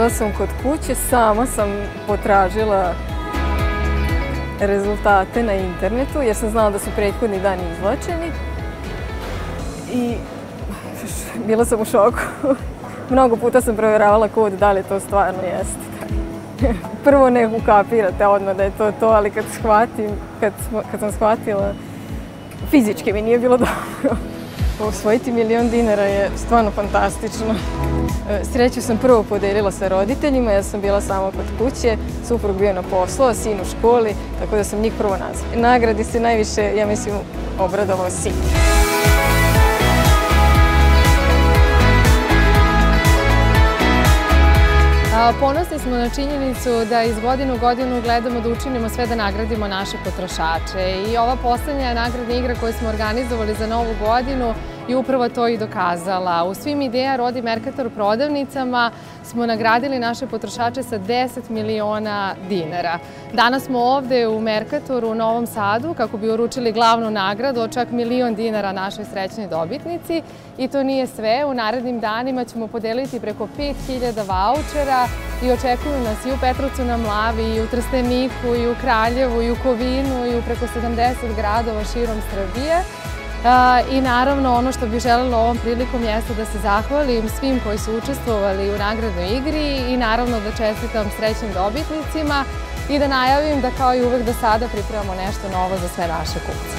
Bila sam kod kuće, sama sam potražila rezultate na internetu jer sam znala da su prethodni dani izvlačeni i bila sam u šoku. Mnogo puta sam provjeravala kod da li to stvarno jeste. Prvo ne ukapirate odmah da je to to, ali kad sam shvatila, fizički mi nije bilo dobro. Osvojiti $1.000.000 je stvarno fantastično. Sreću sam prvo podelila sa roditeljima, ja sam bila sama kod kuće, suprug bio na poslu, a sin u školi, tako da sam njih prvo nazvala. Nagradi se najviše, ja mislim, obradovao sin. Ponosni smo na činjenicu da iz godine u godinu gledamo da učinimo sve da nagradimo naše potrošače. I ova poslednja nagradna igra koju smo organizovali za Novu godinu je upravo to i dokazala. U svim Ideja Rodi Mercator prodavnicama smo nagradili naše potrošače sa 10 miliona dinara. Danas smo ovde u Mercatoru u Novom Sadu kako bi uručili glavnu nagradu od čak $1.000.000 našoj srećnoj dobitnici. I to nije sve. U narednim danima ćemo podeliti preko 5.000 vaučera i očekuju nas i u Petrovcu na Mlavi, i u Trsteniku, i u Kraljevu, i u Kovinu, i u preko 70 gradova širom Srbije. I naravno ono što bih želela ovom prilikom jeste da se zahvalim svim koji su učestvovali u nagradnoj igri i naravno da čestitam srećnim dobitnicima i da najavim da kao i uvek do sada pripremamo nešto novo za sve naše kupce.